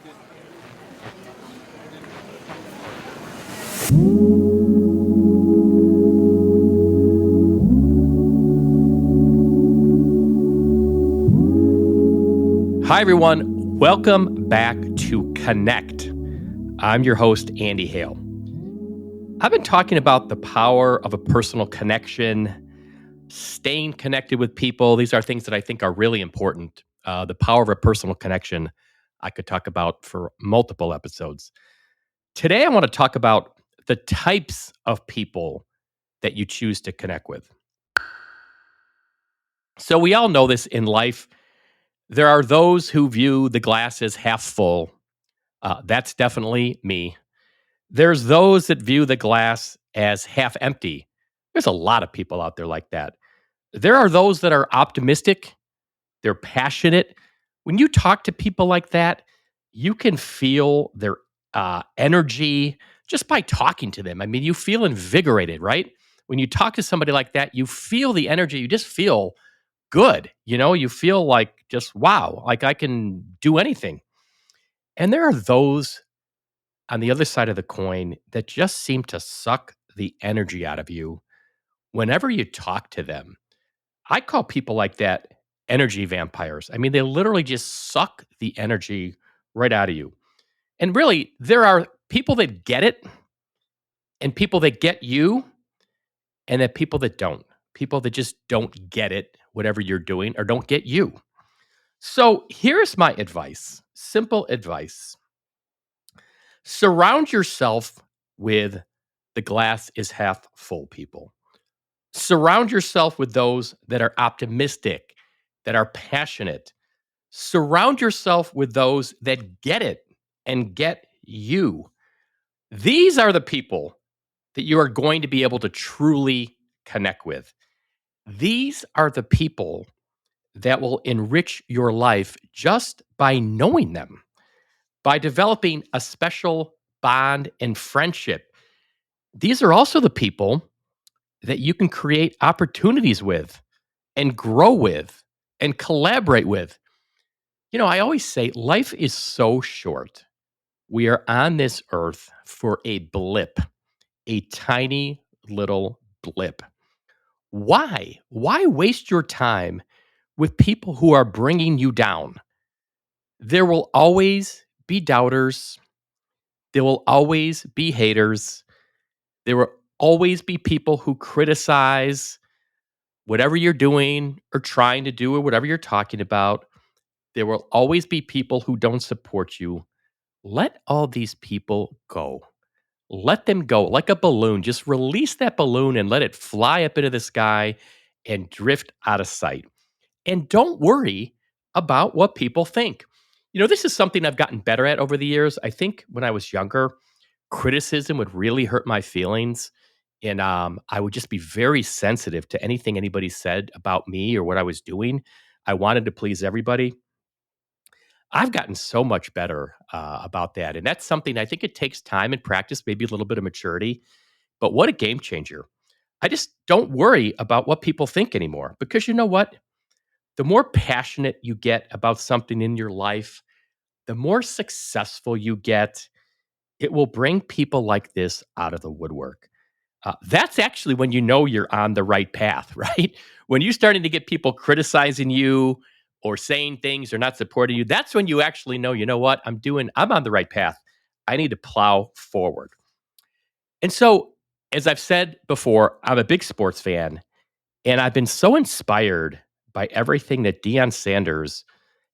Hi, everyone. Welcome back to Connect. I'm your host, Andy Hale. I've been talking about the power of a personal connection, staying connected with people. These are things that I think are really important. The power of a personal connection, I could talk about for multiple episodes. Today, I want to talk about the types of people that you choose to connect with. So, we all know this in life. There are those who view the glass as half full. That's definitely me. There's those that view the glass as half empty. There's a lot of people out there like that. There are those that are optimistic, they're passionate. When you talk to people like that, you can feel their energy just by talking to them. I mean, you feel invigorated, right? When you talk to somebody like that, you feel the energy. You just feel good. You feel like just, wow, like I can do anything. And there are those on the other side of the coin that just seem to suck the energy out of you whenever you talk to them. I call people like that energy vampires. I mean, they literally just suck the energy right out of you. And really, there are people that get it and people that get you, and then people that don't. People that just don't get it, whatever you're doing, or don't get you. So here's my advice, simple advice. Surround yourself with the glass is half full people. Surround yourself with those that are optimistic, that are passionate. Surround yourself with those that get it and get you. These are the people that you are going to be able to truly connect with. These are the people that will enrich your life just by knowing them, by developing a special bond and friendship. These are also the people that you can create opportunities with and grow with and collaborate with. I always say life is so short. We are on this earth for a blip, a tiny little blip. Why? Why waste your time with people who are bringing you down? There will always be doubters. There will always be haters. There will always be people who criticize whatever you're doing or trying to do or whatever you're talking about. There will always be people who don't support you. Let all these people go. Let them go like a balloon. Just release that balloon and let it fly up into the sky and drift out of sight. And don't worry about what people think. This is something I've gotten better at over the years. I think when I was younger, criticism would really hurt my feelings. And I would just be very sensitive to anything anybody said about me or what I was doing. I wanted to please everybody. I've gotten so much better about that. And that's something I think it takes time and practice, maybe a little bit of maturity. But what a game changer. I just don't worry about what people think anymore because you know what? The more passionate you get about something in your life, the more successful you get. It will bring people like this out of the woodwork. That's actually when you know you're on the right path, right? When you're starting to get people criticizing you or saying things or not supporting you, that's when you actually know, you know what, I'm on the right path. I need to plow forward. And so, as I've said before, I'm a big sports fan, and I've been so inspired by everything that Deion Sanders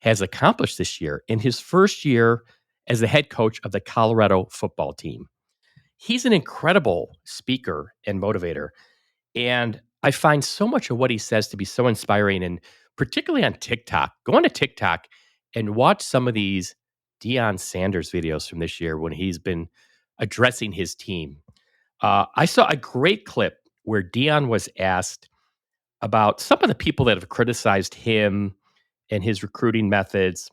has accomplished this year in his first year as the head coach of the Colorado football team. He's an incredible speaker and motivator. And I find so much of what he says to be so inspiring, and particularly on TikTok. Go on to TikTok and watch some of these Deion Sanders videos from this year when he's been addressing his team. I saw a great clip where Deion was asked about some of the people that have criticized him and his recruiting methods.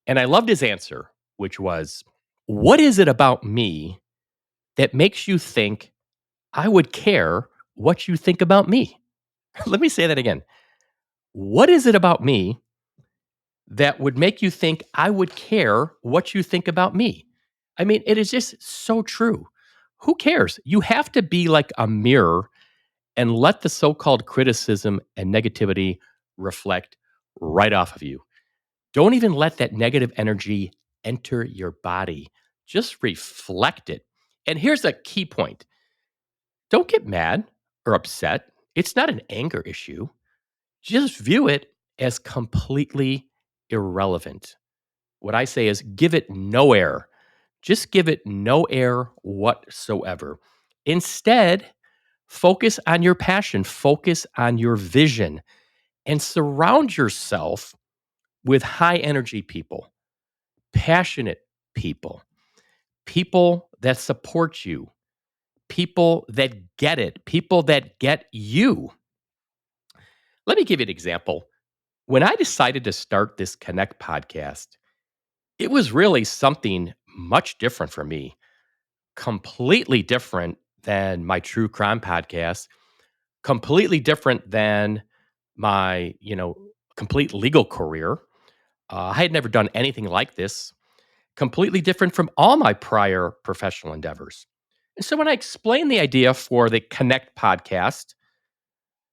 And I loved his answer, which was, what is it about me that makes you think I would care what you think about me? Let me say that again. What is it about me that would make you think I would care what you think about me. I mean, it is just so true. Who cares? You have to be like a mirror and let the so called criticism and negativity reflect right off of you. Don't even let that negative energy enter your body. Just reflect it. And here's a key point: don't get mad or upset. It's not an anger issue. Just view it as completely irrelevant. What I say is give it no air. Just give it no air whatsoever. Instead, focus on your passion, focus on your vision, and surround yourself with high energy people, passionate people, people that support you, people that get it, people that get you. Let me give you an example. When I decided to start this Connect podcast, it was really something much different for me, completely different than my true crime podcast, completely different than my, complete legal career. I had never done anything like this, completely different from all my prior professional endeavors. And so when I explained the idea for the Connect podcast,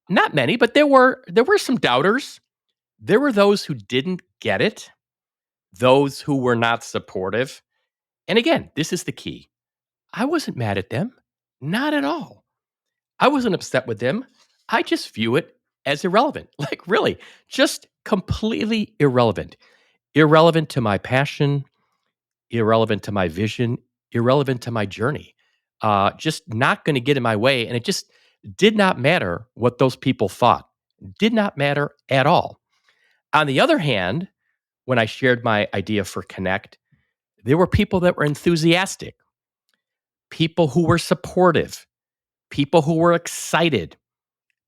not many, but there were some doubters. There were those who didn't get it, those who were not supportive. And again, this is the key. I wasn't mad at them, not at all. I wasn't upset with them. I just view it as irrelevant. Like, really, just completely irrelevant. Irrelevant to my passion, irrelevant to my vision, irrelevant to my journey. Just not going to get in my way. And it just did not matter what those people thought, did not matter at all. On the other hand, when I shared my idea for Connect, there were people that were enthusiastic, people who were supportive, people who were excited,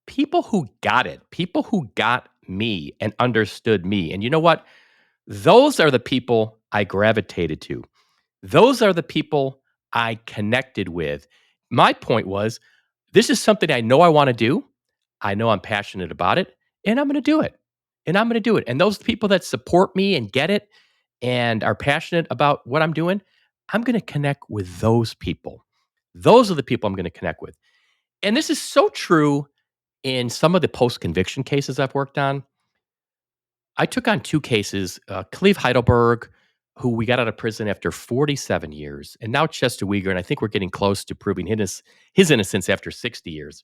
people who got it, people who got me and understood me. And you know what? Those are the people I gravitated to. Those are the people I connected with. My point was, this is something I know I want to do. I know I'm passionate about it, and I'm going to do it. And I'm going to do it. And those people that support me and get it and are passionate about what I'm doing, I'm going to connect with those people. Those are the people I'm going to connect with. And this is so true in some of the post conviction cases I've worked on. I took on two cases, Cleve Heidelberg, who we got out of prison after 47 years, and now Chester Uyghur, and I think we're getting close to proving his innocence after 60 years.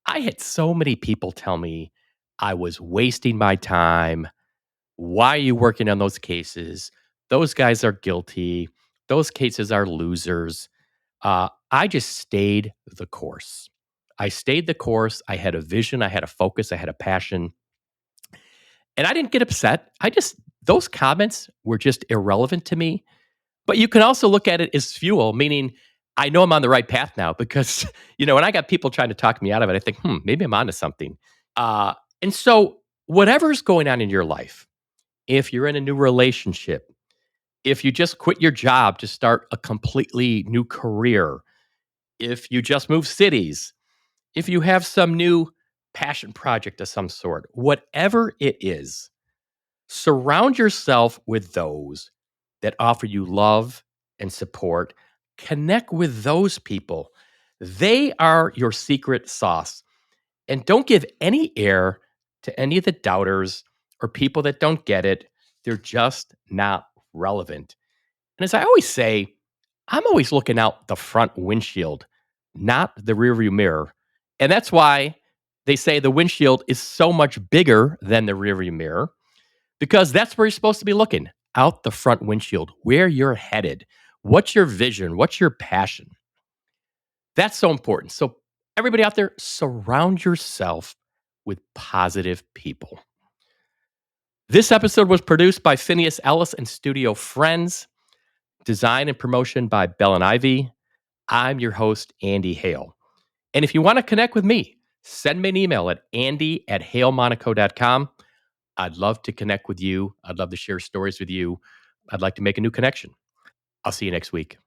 I had so many people tell me I was wasting my time. Why are you working on those cases? Those guys are guilty. Those cases are losers. I just stayed the course. I stayed the course. I had a vision. I had a focus. I had a passion. And I didn't get upset. Those comments were just irrelevant to me. But you can also look at it as fuel, meaning I know I'm on the right path now because, when I got people trying to talk me out of it, I think, maybe I'm onto something. And so, whatever's going on in your life, if you're in a new relationship, if you just quit your job to start a completely new career, if you just move cities, if you have some new passion project of some sort, whatever it is, surround yourself with those that offer you love and support. Connect with those people. They are your secret sauce. And don't give any air to any of the doubters or people that don't get it. They're just not relevant. And as I always say, I'm always looking out the front windshield, not the rearview mirror. And that's why they say the windshield is so much bigger than the rearview mirror, because that's where you're supposed to be looking, out the front windshield, where you're headed. What's your vision? What's your passion? That's so important. So, everybody out there, surround yourself with positive people. This episode was produced by Phineas Ellis and Studio Friends, design and promotion by Bell and Ivy. I'm your host, Andy Hale. And if you want to connect with me, send me an email at andy@halemonaco.com. I'd love to connect with you. I'd love to share stories with you. I'd like to make a new connection. I'll see you next week.